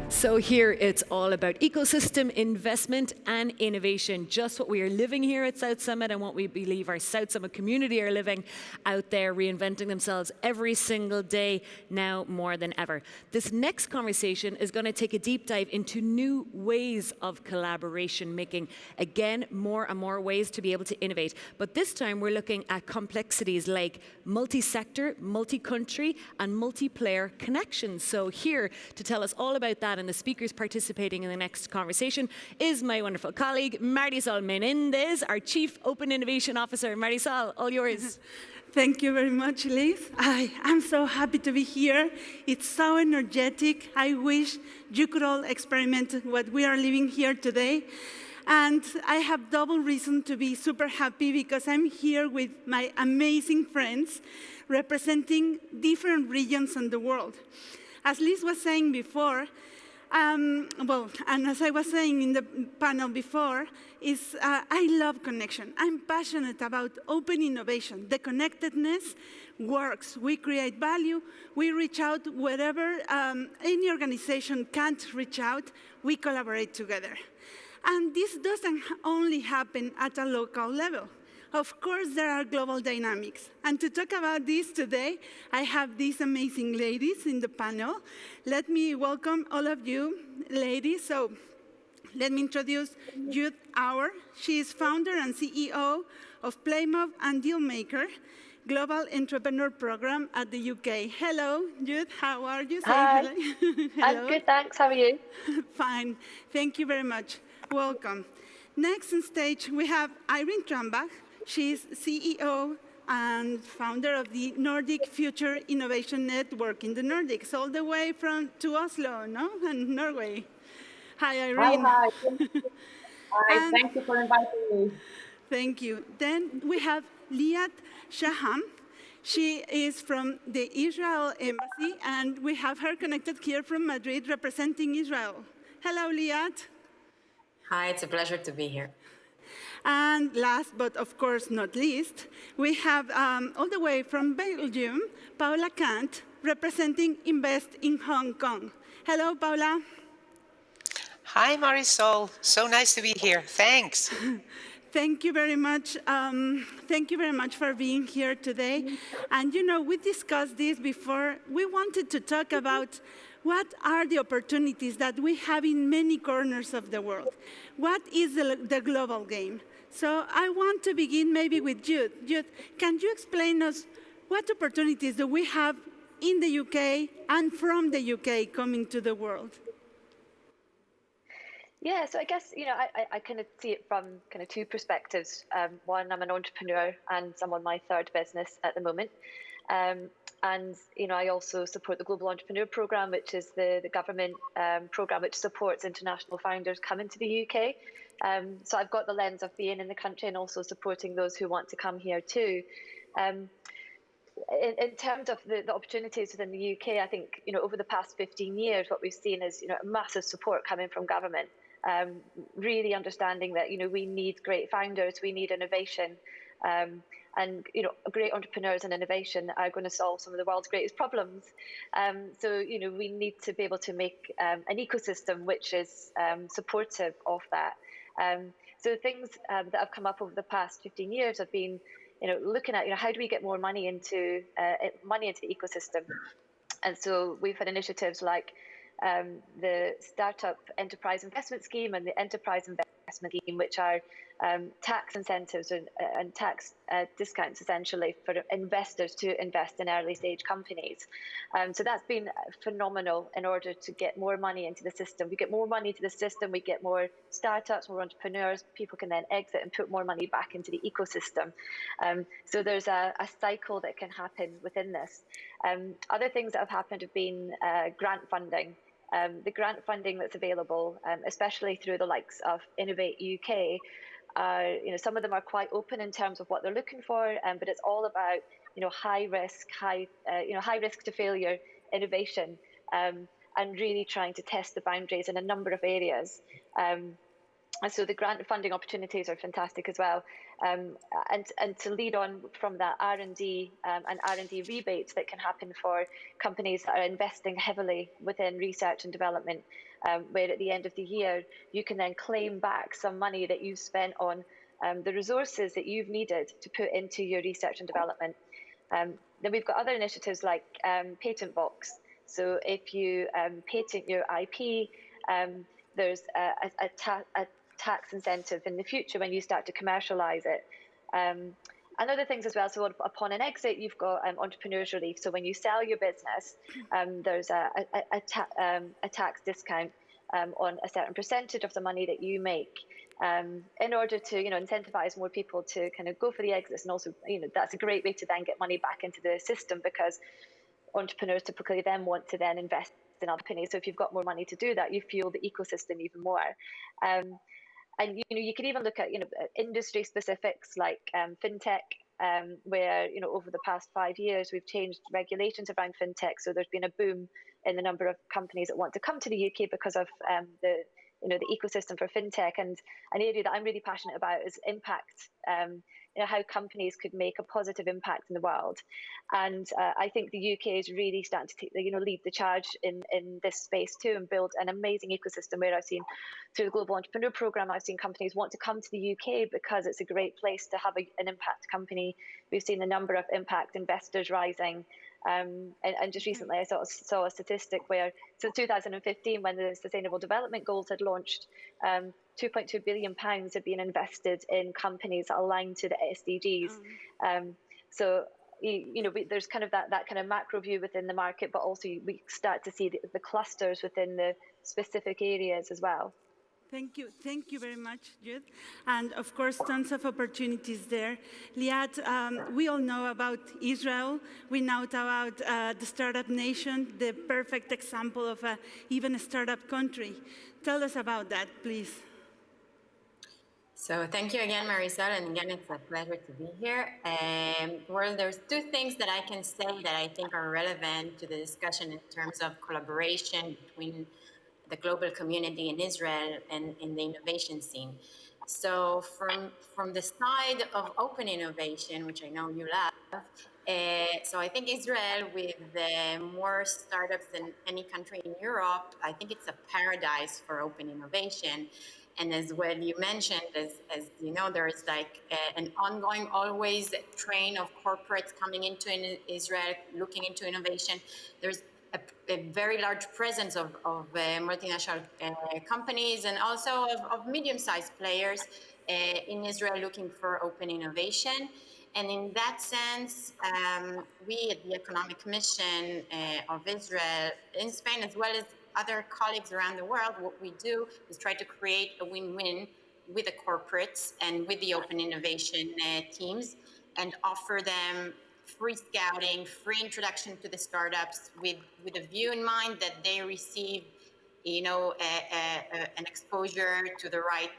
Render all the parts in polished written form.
So here it's all about ecosystem investment and innovation, just what we are living here at South Summit and what we believe our South Summit community are living out there, reinventing themselves every single day, now more than ever. This next conversation is going to take a deep dive into new ways of collaboration, making, again, more and more ways to be able to innovate. But this time we're looking at complexities like multi-sector, multi-country, and multiplayer connections. So here to tell us all about that and the speakers participating in the next conversation is my wonderful colleague, Marisol Menéndez, our Chief Open Innovation Officer. Marisol, all yours. Thank you very much, Liz. I'm so happy to be here. It's so energetic. I wish you could all experiment what we are living here today. And I have double reason to be super happy because I'm here with my amazing friends representing different regions in the world. As Liz was saying before, and as I was saying in the panel before, I love connection. I'm passionate about open innovation. The connectedness works. We create value. We reach out wherever any organization can't reach out. We collaborate together. And this doesn't only happen at a local level. Of course, there are global dynamics. And to talk about this today, I have these amazing ladies in the panel. Let me welcome all of you, ladies. So let me introduce Jude Ower. She is founder and CEO of Playmob and Dealmaker, Global Entrepreneur Program at the UK. Hello, Jude. How are you? Hi. Hello. I'm good, thanks. How are you? Fine. Thank you very much. Welcome. Next on stage, we have Iren Tranvag. She's CEO and founder of the Nordic Future Innovation Network in the Nordics, all the way to Oslo, no? And Norway. Hi, Iren. Hi. Hi, thank you for inviting me. Thank you. Then we have Liat Shaham. She is from the Israel Embassy, and we have her connected here from Madrid representing Israel. Hello, Liat. Hi, it's a pleasure to be here. And last, but of course not least, we have all the way from Belgium, Paula Kant, representing Invest in Hong Kong. Hello, Paula. Hi, Marisol. So nice to be here. Thanks. Thank you very much. Thank you very much for being here today. And you know, we discussed this before. We wanted to talk about what are the opportunities that we have in many corners of the world. What is the global game? So I want to begin maybe with Jude. Jude, can you explain us what opportunities do we have in the UK and from the UK coming to the world? Yeah, so I guess, you know, I kind of see it from kind of two perspectives. One, I'm an entrepreneur and I'm on my third business at the moment. And, you know, I also support the Global Entrepreneur Program, which is the government program which supports international founders coming to the UK. So I've got the lens of being in the country and also supporting those who want to come here too. In terms of the opportunities within the UK, I think, you know, over the past 15 years, what we've seen is, you know, massive support coming from government, really understanding that, you know, we need great founders, we need innovation. And, you know, great entrepreneurs and innovation are going to solve some of the world's greatest problems. So, you know, we need to be able to make an ecosystem which is supportive of that. So the things that have come up over the past 15 years have been, you know, looking at, you know, how do we get more money into the ecosystem? And so we've had initiatives like the Startup Enterprise Investment Scheme and the Enterprise Investment Scheme, which are tax incentives and tax discounts essentially for investors to invest in early stage companies. So that's been phenomenal in order to get more money into the system. We get more money into the system, we get more startups, more entrepreneurs, people can then exit and put more money back into the ecosystem. So there's a cycle that can happen within this. Other things that have happened have been grant funding. The grant funding that's available, especially through the likes of Innovate UK, you know, some of them are quite open in terms of what they're looking for, but it's all about, you know, high risk to failure innovation, and really trying to test the boundaries in a number of areas. And so the grant funding opportunities are fantastic as well. And to lead on from that R&D and R&D rebates that can happen for companies that are investing heavily within research and development, where at the end of the year, you can then claim back some money that you've spent on the resources that you've needed to put into your research and development. Then we've got other initiatives like Patent Box. So if you patent your IP, there's a tax incentive in the future when you start to commercialize it. And other things as well. So upon an exit, you've got entrepreneurs relief. So when you sell your business, there's a tax discount on a certain percentage of the money that you make, in order to incentivize more people to kind of go for the exits. And also, that's a great way to then get money back into the system, because entrepreneurs typically then want to then invest in other companies. So if you've got more money to do that, you fuel the ecosystem even more. And you could even look at industry specifics like fintech, where over the past 5 years we've changed regulations around fintech. So there's been a boom in the number of companies that want to come to the UK because of the ecosystem for fintech. And an area that I'm really passionate about is impact. How companies could make a positive impact in the world. And I think the UK is really starting to lead the charge in this space too, and build an amazing ecosystem where I've seen through the Global Entrepreneur Programme, I've seen companies want to come to the UK because it's a great place to have an impact company. We've seen the number of impact investors rising. And just recently I saw a statistic where since 2015, when the Sustainable Development Goals had launched, £2.2 billion have been invested in companies that align to the SDGs. So there's kind of that kind of macro view within the market, but also we start to see the clusters within the specific areas as well. Thank you very much, Jude. And of course, tons of opportunities there. Liat, we all know about Israel. We know about the startup nation, the perfect example of even a startup country. Tell us about that, please. So thank you again, Marisol, and again, it's a pleasure to be here. Well, there's two things that I can say that I think are relevant to the discussion in terms of collaboration between the global community in Israel and in the innovation scene. So from the side of open innovation, which I know you love, so I think Israel, with more startups than any country in Europe, I think it's a paradise for open innovation. And as well you mentioned, as you know, there is like an ongoing, always train of corporates coming into Israel, looking into innovation. There's a very large presence of multinational companies and also of medium-sized players in Israel looking for open innovation. And in that sense, we at the Economic Commission of Israel in Spain, as well as other colleagues around the world, what we do is try to create a win-win with the corporates and with the open innovation teams, and offer them free scouting, free introduction to the startups with a view in mind that they receive, an exposure to the right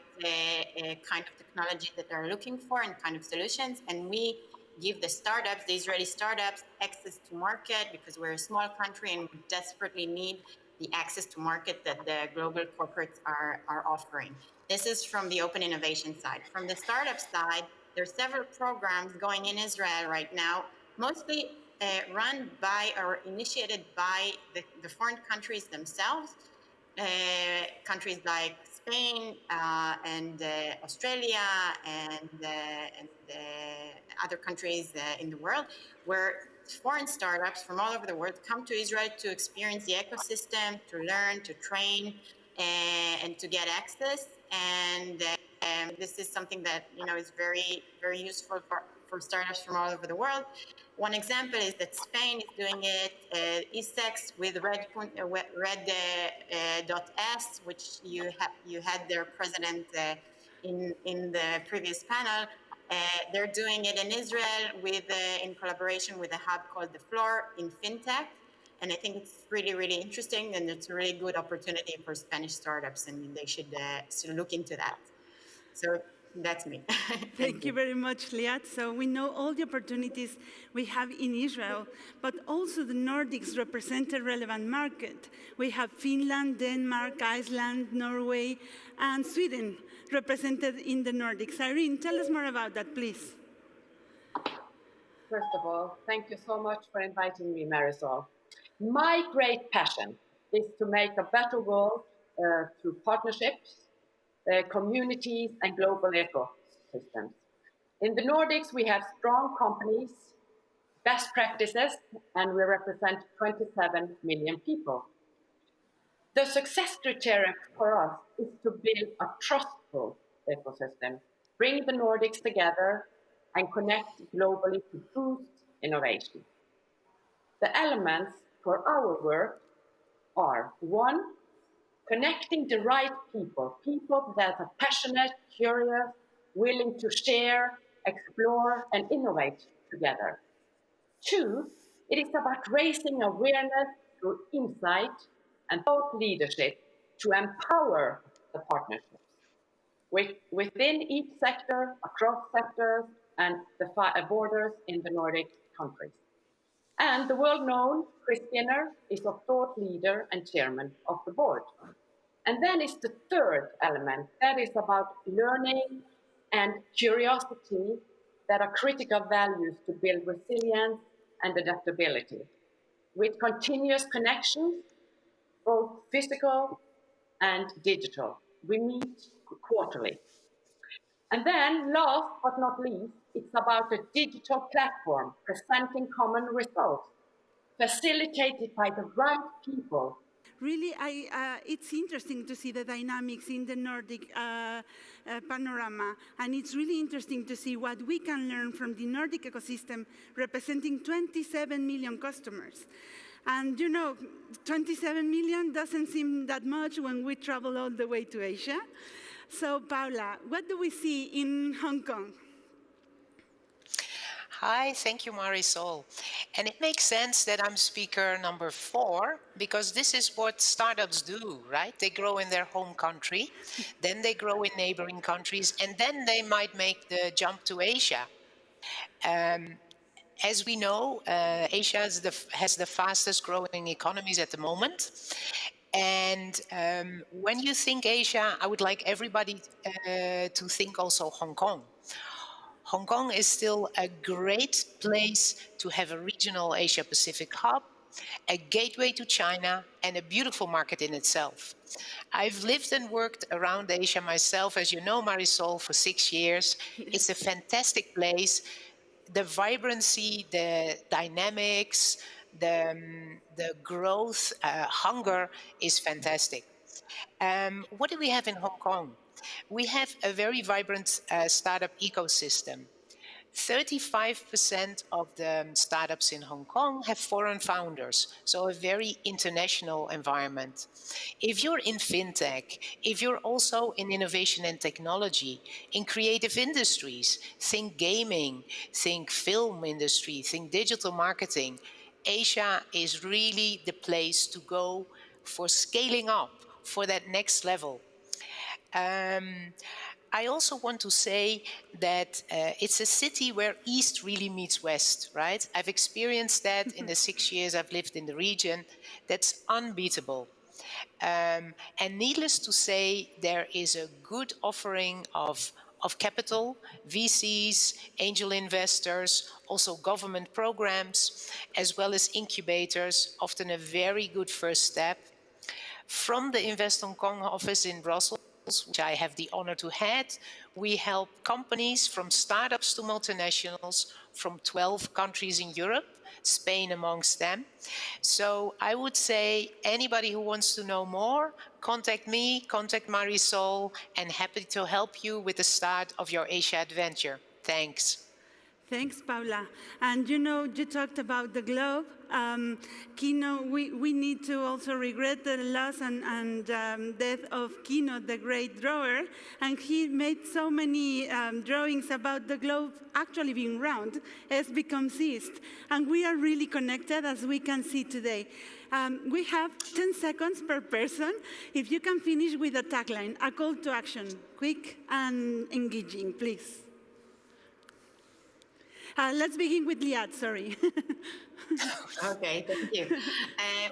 kind of technology that they're looking for and kind of solutions. And we give the startups, the Israeli startups, access to market, because we're a small country and we desperately need the access to market that the global corporates are offering. This is from the open innovation side. From the startup side, there are several programs going in Israel right now, mostly run by or initiated by the foreign countries themselves, countries like Spain and Australia and other countries in the world, where foreign startups from all over the world come to Israel to experience the ecosystem, to learn, to train, and to get access. And this is something that is very, very useful for startups from all over the world. One example is that Spain is doing it, ESEX with Red.S, which you had their president in the previous panel. They're doing it in Israel in collaboration with a hub called The Floor in FinTech. And I think it's really, really interesting, and it's a really good opportunity for Spanish startups, and they should look into that. So That's me. Thank you very much, Liat. So we know all the opportunities we have in Israel, but also the Nordics represent a relevant market. We have Finland, Denmark, Iceland, Norway, and Sweden represented in the Nordics. Iren, tell us more about that, please. First of all, thank you so much for inviting me, Marisol. My great passion is to make a better world through partnerships, communities, and global ecosystems. In the Nordics, we have strong companies, best practices, and we represent 27 million people. The success criteria for us is to build a trustful ecosystem, bring the Nordics together, and connect globally to boost innovation. The elements for our work are: one, connecting the right people that are passionate, curious, willing to share, explore, and innovate together. Two, it is about raising awareness through insight and thought leadership to empower the partnerships within each sector, across sectors, and the borders in the Nordic countries. And the world-known Chris Skinner is a thought leader and chairman of the board. And then is the third element, that is about learning and curiosity that are critical values to build resilience and adaptability. With continuous connections, both physical and digital. We meet quarterly. And then last but not least, it's about a digital platform presenting common results, facilitated by the right people. Really, it's interesting to see the dynamics in the Nordic panorama, and it's really interesting to see what we can learn from the Nordic ecosystem representing 27 million customers. And you know, 27 million doesn't seem that much when we travel all the way to Asia. So Paula, what do we see in Hong Kong? Hi, thank you, Marisol. And it makes sense that I'm speaker number 4, because this is what startups do, right? They grow in their home country, then they grow in neighboring countries, and then they might make the jump to Asia. As we know, Asia has the fastest growing economies at the moment. And when you think Asia, I would like everybody to think also Hong Kong. Hong Kong is still a great place to have a regional Asia-Pacific hub, a gateway to China, and a beautiful market in itself. I've lived and worked around Asia myself, as you know, Marisol, for 6 years. It's a fantastic place. The vibrancy, the dynamics, the growth, hunger is fantastic. What do we have in Hong Kong? We have a very vibrant startup ecosystem. 35% of the startups in Hong Kong have foreign founders, so a very international environment. If you're in fintech, if you're also in innovation and technology, in creative industries, think gaming, think film industry, think digital marketing, Asia is really the place to go for scaling up, for that next level. I also want to say that it's a city where East really meets West, right? I've experienced that in the 6 years I've lived in the region. That's unbeatable. And needless to say, there is a good offering of capital, VCs, angel investors, also government programs, as well as incubators, often a very good first step. From the Invest Hong Kong office in Brussels, which I have the honor to head, we help companies from startups to multinationals from 12 countries in Europe, Spain amongst them. So I would say anybody who wants to know more, contact me, contact Marisol, and happy to help you with the start of your Asia adventure. Thanks. Thanks, Paula. And you know, you talked about the globe. Kino, we need to also regret the loss and death of Kino, the great drawer. And he made so many drawings about the globe actually being round. S becomes east. And we are really connected, as we can see today. We have 10 seconds per person. If you can finish with a tagline, a call to action, quick and engaging, please. Let's begin with Liat, sorry. Okay, thank you.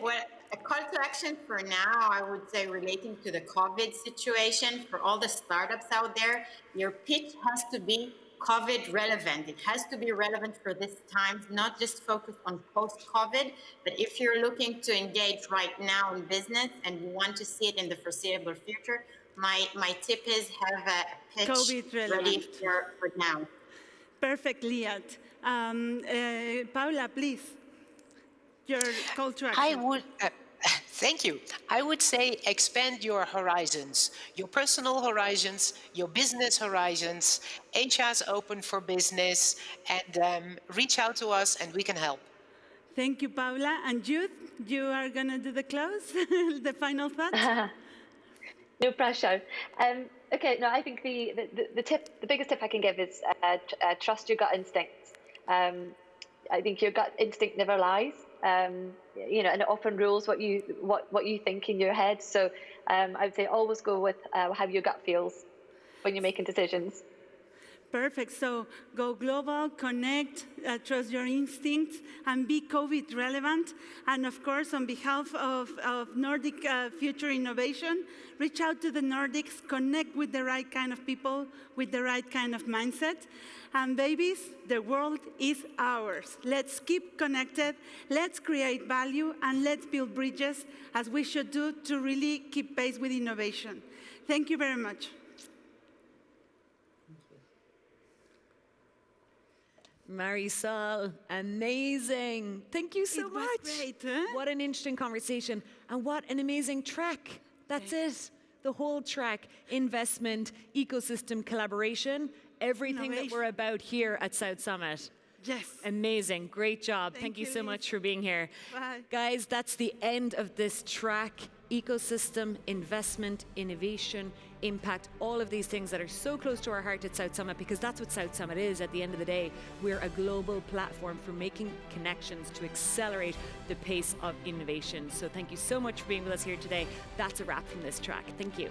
Well, a call to action for now, I would say relating to the COVID situation, for all the startups out there, your pitch has to be COVID relevant. It has to be relevant for this time, not just focus on post-COVID, but if you're looking to engage right now in business and you want to see it in the foreseeable future, my tip is have a pitch ready for now. Perfect, Liat. Paula, please, your call to action. I would, thank you. I would say expand your horizons, your personal horizons, your business horizons. HR's open for business, and reach out to us and we can help. Thank you, Paula. And Jude, you are going to do the close, the final thoughts? No pressure. Okay, no, I think the biggest tip I can give is trust your gut instincts. I think your gut instinct never lies. And it often rules what you think in your head. So I would say always go with how your gut feels when you're making decisions. Perfect. So go global, connect, trust your instincts, and be COVID relevant. And of course, on behalf of Nordic Future Innovation, reach out to the Nordics, connect with the right kind of people, with the right kind of mindset. And babies, the world is ours. Let's keep connected, let's create value, and let's build bridges, as we should do, to really keep pace with innovation. Thank you very much. Marisol, amazing. Thank you so much. Great, huh? What an interesting conversation. And what an amazing track. That's it. The whole track. Investment, ecosystem, collaboration, everything that we're about here at South Summit. Yes. Amazing. Great job. Thank you so much for being here. Bye. Guys, that's the end of this track. Ecosystem, investment, innovation, impact, all of these things that are so close to our heart at South Summit, because that's what South Summit is at the end of the day. We're a global platform for making connections to accelerate the pace of innovation. So thank you so much for being with us here today. That's a wrap from this track. Thank you.